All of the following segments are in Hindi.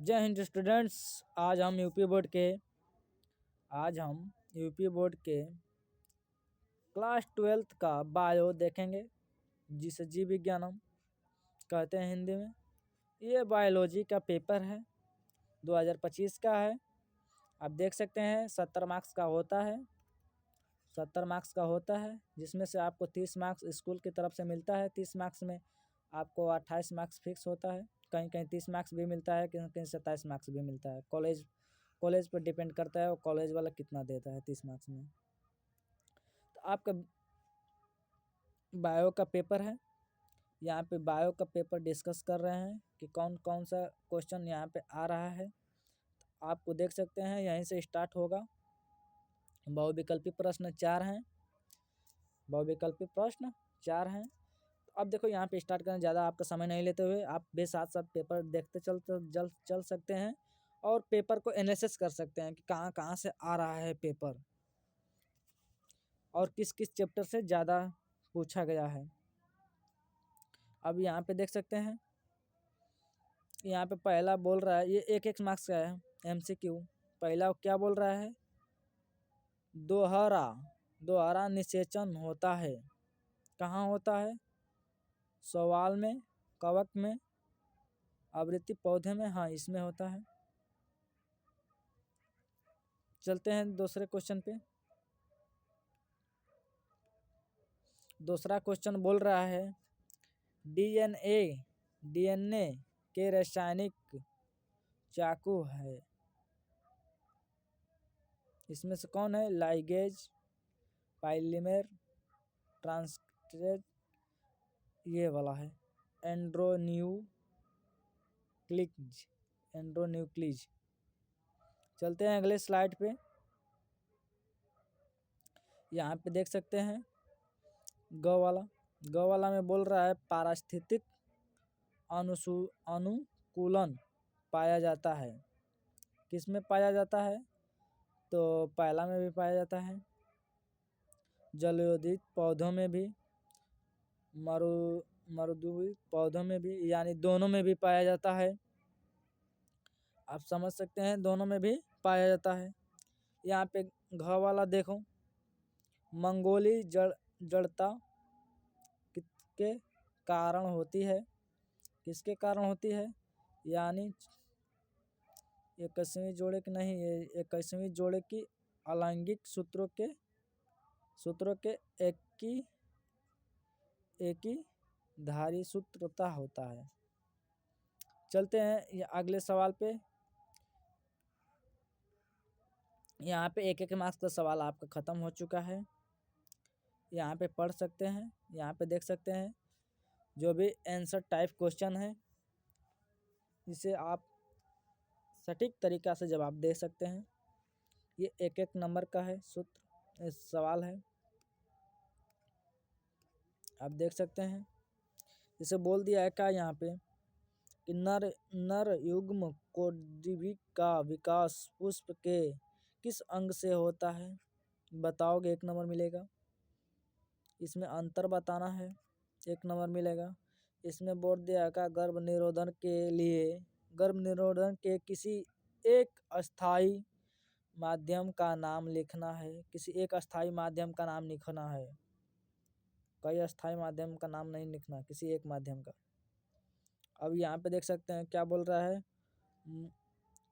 जय हिंद स्टूडेंट्स। आज हम यूपी बोर्ड के क्लास 12th का बायो देखेंगे, जिसे जीव विज्ञानम कहते हैं हिंदी में। ये बायोलॉजी का पेपर है, 2025 का है। आप देख सकते हैं 70 मार्क्स का होता है, जिसमें से आपको 30 मार्क्स स्कूल की तरफ से मिलता है। 30 मार्क्स में आपको 28 मार्क्स फिक्स होता है, कहीं कहीं 30 मार्क्स भी मिलता है, कहीं कहीं 27 मार्क्स भी मिलता है। कॉलेज पर डिपेंड करता है और कॉलेज वाला कितना देता है 30 मार्क्स में। तो आपका बायो का पेपर है, यहाँ पे बायो का पेपर डिस्कस कर रहे हैं कि कौन कौन सा क्वेश्चन यहाँ पे आ रहा है। तो आपको देख सकते हैं यहीं से स्टार्ट होगा। बहुविकल्पी प्रश्न 4 हैं। अब देखो यहाँ पे स्टार्ट करना, ज़्यादा आपका समय नहीं लेते हुए आप भी साथ साथ पेपर देखते चल सकते हैं और पेपर को एनालिसिस कर सकते हैं कि कहाँ कहाँ से आ रहा है पेपर और किस किस चैप्टर से ज़्यादा पूछा गया है। अब यहाँ पे देख सकते हैं, यहाँ पे पहला बोल रहा है, ये 1 मार्क्स का है MCQ। पहला क्या बोल रहा है, दोहरा निषेचन होता है। कहाँ होता है? सवाल में, कवक में, आवृत्ति पौधे में, हाँ इसमें होता है। चलते हैं दूसरे क्वेश्चन पे। दूसरा क्वेश्चन बोल रहा है डीएनए के रासायनिक चाकू है, इसमें से कौन है? लाइगेज, पॉलीमर, ट्रांसक्रिप्टेज, ये वाला है एंड्रोन्यूक्लीज। चलते हैं अगले स्लाइड पे। यहाँ पे देख सकते हैं ग वाला में बोल रहा है पारिस्थितिक अनुकूलन पाया जाता है। किस में पाया जाता है? तो पहला में भी पाया जाता है, जलोदित पौधों में भी, मरुद्वीय पौधों में भी, यानी दोनों में भी पाया जाता है। आप समझ सकते हैं दोनों में भी पाया जाता है। यहाँ पे घ वाला देखो, मंगोली जड़ता किसके कारण होती है? किसके कारण होती है? यानी 21वीं जोड़े की नहीं, 21वीं जोड़े की अलैंगिक सूत्रों के एक ही धारी सूत्रता होता है। चलते हैं अगले सवाल पे। यहाँ पे 1 मार्क्स का सवाल आपका ख़त्म हो चुका है, यहाँ पे पढ़ सकते हैं। यहाँ पे देख सकते हैं जो भी आंसर टाइप क्वेश्चन है, इसे आप सटीक तरीक़ा से जवाब दे सकते हैं। ये 1 नंबर का है सवाल है, आप देख सकते हैं। इसे बोल दिया है क्या यहाँ पे कि नर युग्म कोडिवी का विकास पुष्प के किस अंग से होता है? बताओगे 1 नंबर मिलेगा। इसमें अंतर बताना है, 1 नंबर मिलेगा। इसमें बोल दिया का गर्भ निरोधन के किसी एक अस्थाई माध्यम का नाम लिखना है। किसी एक अस्थाई माध्यम का नाम लिखना है, कई अस्थाई माध्यम का नाम नहीं लिखना, किसी एक माध्यम का। अब यहाँ पे देख सकते हैं क्या बोल रहा है,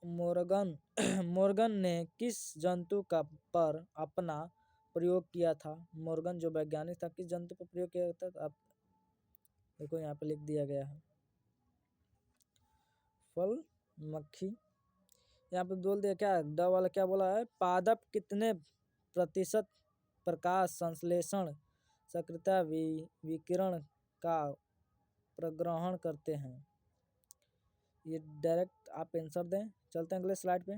मोर्गन ने किस जंतु का पर अपना प्रयोग किया था? मोर्गन जो वैज्ञानिक था, किस जंतु पर प्रयोग किया था? आप देखो यहाँ पे लिख दिया गया है, फल मक्खी। यहाँ पे बोल दिया क्या, ड वाला क्या बोला है, पादप कितने प्रतिशत प्रकाश संश्लेषण सक्रियता विकिरण का प्रग्रहण करते हैं? ये डायरेक्ट आप आंसर दें। चलते हैं अगले स्लाइड पे।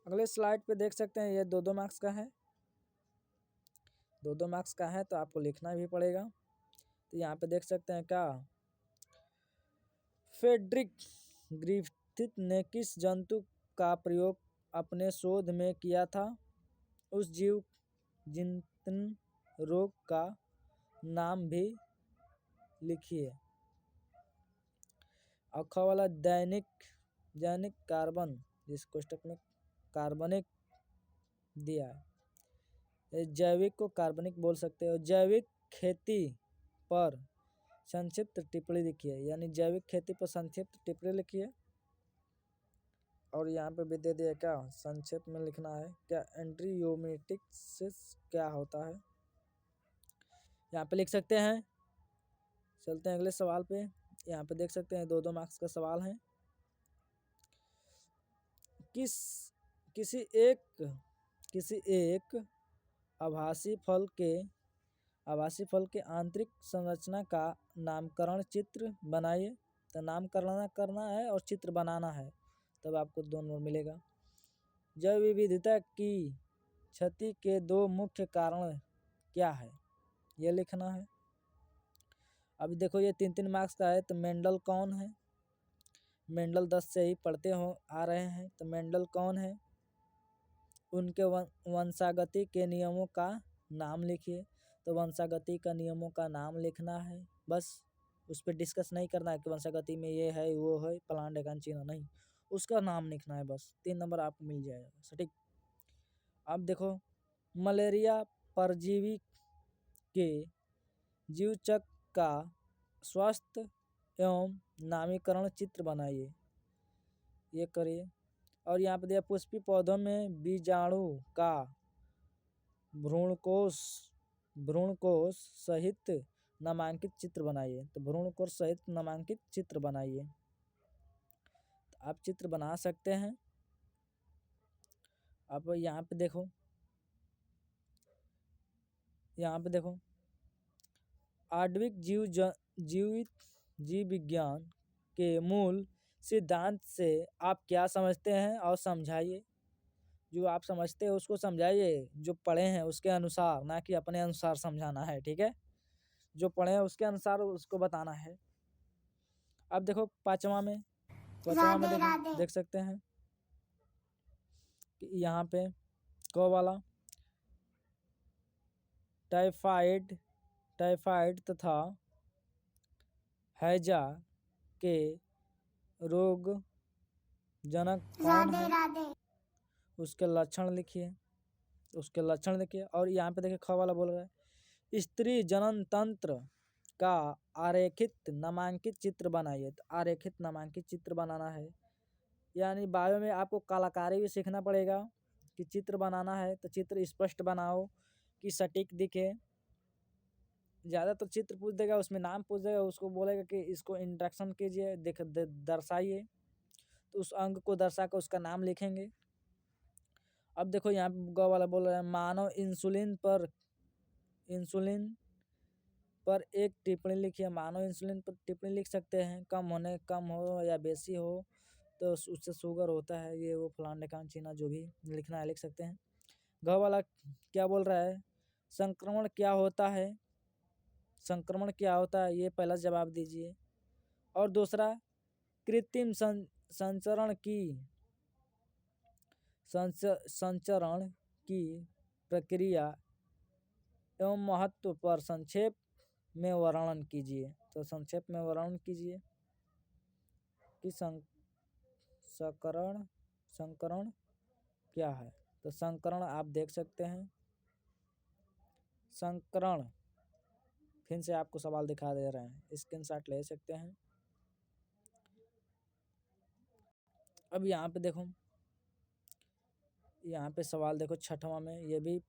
अगले स्लाइड पे देख सकते हैं ये 2 मार्क्स का है, 2 मार्क्स का है, तो आपको लिखना भी पड़ेगा। तो यहाँ पे देख सकते हैं क्या, फ्रेडरिक ग्रिफिथ ने किस जंतु का प्रयोग अपने शोध में किया था? उस जीव जिन रोग का नाम भी लिखिए। अखा वाला दैनिक जैविक कार्बन, जिस कोष्टक में कार्बनिक दिया है, जैविक को कार्बनिक बोल सकते हो। जैविक खेती पर संक्षिप्त टिप्पणी लिखिए, यानी जैविक खेती पर संक्षिप्त टिप्पणी लिखिए। और यहाँ पे भी दे दिया क्या, संक्षेप में लिखना है क्या, एंट्रियोमेटिक्स क्या होता है, यहाँ पे लिख सकते हैं। चलते हैं अगले सवाल पे। यहाँ पे देख सकते हैं 2-2 मार्क्स का सवाल है। किसी एक आभासी फल के आंतरिक संरचना का नामकरण चित्र बनाइए। तो नामकरण करना है और चित्र बनाना है, तब आपको 2 नंबर मिलेगा। जैव विविधता की क्षति के 2 मुख्य कारण क्या है, ये लिखना है। अभी देखो ये 3-3 मार्क्स का है। तो मेंडल कौन है, मेंडल 10 से ही पढ़ते आ रहे हैं। तो मेंडल कौन है, उनके वंशागति के नियमों का नाम लिखिए। तो वंशागति का नियमों का नाम लिखना है, बस उस पर डिस्कस नहीं करना है कि वंशागति में ये है वो है फलाना ढेकान चीना, नहीं, उसका नाम लिखना है बस। 3 नंबर आपको मिल जाएगा सटीक। अब देखो मलेरिया परजीवी के जीवचक्र का स्वस्थ एवं नामीकरण चित्र बनाइए, ये करिए। और यहाँ पे दिया पुष्पी पौधों में बीजाणु का भ्रूणकोश सहित नामांकित चित्र बनाइए। तो भ्रूणकोश सहित नामांकित चित्र बनाइए। तो आप चित्र बना सकते हैं। अब यहाँ पे देखो आणविक जीव विज्ञान के मूल सिद्धांत से आप क्या समझते हैं और समझाइए। जो आप समझते हैं उसको समझाइए, जो पढ़े हैं उसके अनुसार, ना कि अपने अनुसार समझाना है, ठीक है। जो पढ़े हैं उसके अनुसार उसको बताना है। अब देखो पांचवा में देख सकते हैं कि यहाँ पे क वाला टाइफाइड तथा हैजा के रोग जनक कौन है, उसके लक्षण लिखिए। और यहाँ पे देखिए ख वाला बोल रहा है स्त्री जनन तंत्र का आरेखित नामांकित चित्र बनाइए। तो आरेखित नामांकित चित्र बनाना है, यानी बायो में आपको कलाकारी भी सीखना पड़ेगा कि चित्र बनाना है। तो चित्र स्पष्ट बनाओ कि सटीक दिखे। ज़्यादा तो चित्र पूछ देगा, उसमें नाम पूछ देगा, उसको बोलेगा कि इसको इंट्रैक्शन कीजिए, दर्शाइए। तो उस अंग को दर्शा कर उसका नाम लिखेंगे। अब देखो यहाँ पे ग वाला बोल रहा है मानव इंसुलिन पर एक टिप्पणी लिखिए। मानव इंसुलिन पर टिप्पणी लिख सकते हैं, कम हो या बेसी हो तो उससे शुगर होता है, ये वो फलान ढेकान चीना, जो भी लिखना है लिख सकते हैं। घ वाला क्या बोल रहा है, संक्रमण क्या होता है, ये पहला जवाब दीजिए। और दूसरा कृत्रिम संचरण की प्रक्रिया एवं महत्व पर संक्षेप में वर्णन कीजिए। तो संक्षेप में वर्णन कीजिए कि संकरण क्या है। तो संकरण आप देख सकते हैं। संकरण फिर से आपको सवाल दिखा दे रहे हैं, स्क्रीनशॉट ले सकते हैं। अब यहाँ पे देखो, यहाँ पे सवाल देखो छठवां में, ये भी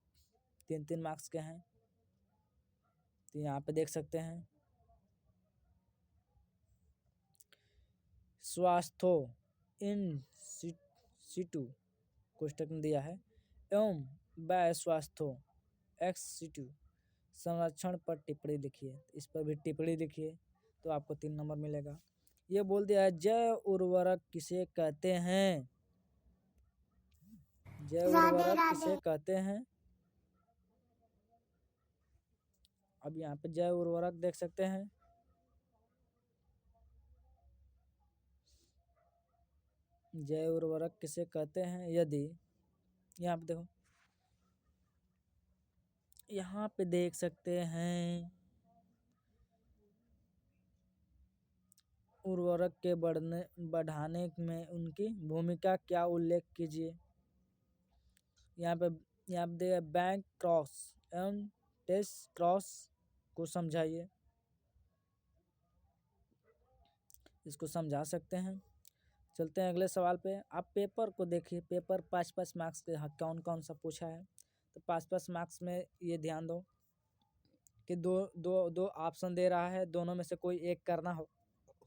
3-3 मार्क्स के हैं। तो यहाँ पे देख सकते हैं स्वास्थ्यो इन सिटू कोष्टक में दिया है एवं बाय स्वास्थ्यो एक्स सिटू संरक्षण पर टिप्पणी लिखिए। इस पर भी टिप्पणी लिखिए तो आपको 3 नंबर मिलेगा। ये बोल दिया है जैव उर्वरक किसे कहते हैं, जैव उर्वरक किसे कहते हैं। अब यहाँ पे जैव उर्वरक देख सकते हैं। जैव उर्वरक किसे कहते हैं, यदि यहाँ पे देखो, यहाँ पे देख सकते हैं उर्वरक के बढ़ाने में उनकी भूमिका क्या उल्लेख कीजिए। यहाँ पे दे बैंक क्रॉस एवं टेस्ट क्रॉस को समझाइए, इसको समझा सकते हैं। चलते हैं अगले सवाल पे। आप पेपर को देखिए, पेपर 5-5 मार्क्स के कौन कौन सा पूछा है। तो 5-5 मार्क्स में ये ध्यान दो कि दो ऑप्शन दे रहा है, दोनों में से कोई एक करना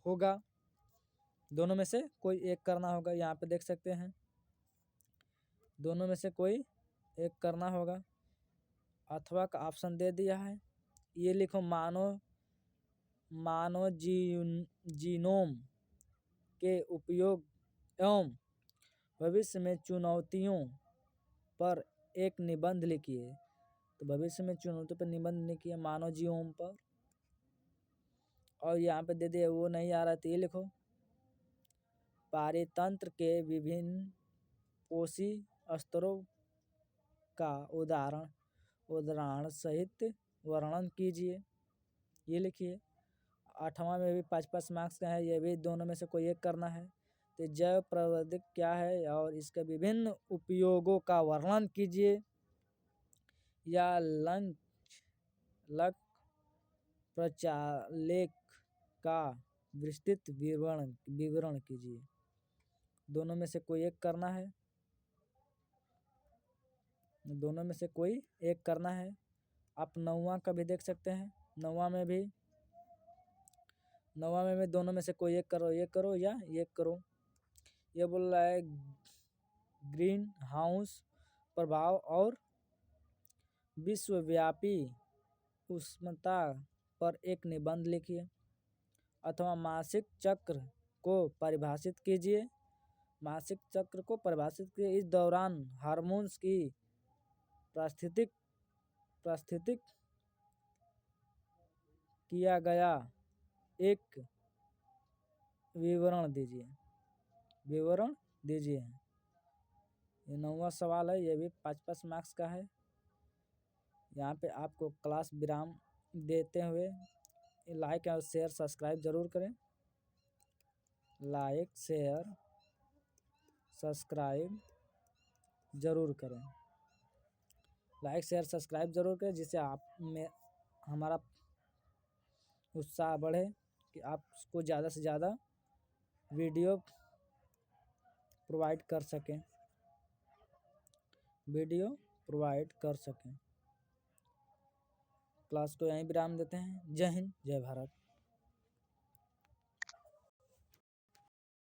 होगा। दोनों में से कोई एक करना होगा, यहाँ पे देख सकते हैं, दोनों में से कोई एक करना होगा। अथवा का ऑप्शन दे दिया है। ये लिखो, मानव जीनोम के उपयोग एवं भविष्य में चुनौतियों पर एक निबंध लिखिए। तो भविष्य में चुनौतियों पर निबंध लिखिए मानव जीनोम पर। और यहाँ पे दे दिया, वो नहीं आ रहा तो ये लिखो, पारितंत्र के विभिन्न कोशी स्तरों का उदाहरण सहित वर्णन कीजिए, ये लिखिए। 8वां में भी 5-5 मार्क्स का है, ये भी दोनों में से कोई एक करना है। तो जैव प्रवर्धक क्या है और इसके विभिन्न उपयोगों का वर्णन कीजिए या लक प्रचालेख का विस्तृत विवरण कीजिए। दोनों में से कोई एक करना है, दोनों में से कोई एक करना है। आप 9वां का भी देख सकते हैं। 9वां में भी दोनों में से कोई एक करो, ये करो या ये करो। ये बोल रहा है ग्रीन हाउस प्रभाव और विश्वव्यापी उष्णता पर एक निबंध लिखिए। अथवा मासिक चक्र को परिभाषित कीजिए। मासिक चक्र को परिभाषित कीजिए। इस दौरान हार्मोन्स की पारिस्थितिक किया गया एक विवरण दीजिए। ये 9वां सवाल है, ये भी 5-5 मार्क्स का है। यहाँ पे आपको क्लास विराम देते हुए लाइक और शेयर सब्सक्राइब जरूर करें। लाइक शेयर सब्सक्राइब जरूर करें। लाइक शेयर सब्सक्राइब जरूर करें, जिससे आप में हमारा उत्साह बढ़े कि आपको ज़्यादा से ज़्यादा वीडियो प्रोवाइड कर सकें। क्लास को यहीं विराम देते हैं। जय हिंद, जय भारत।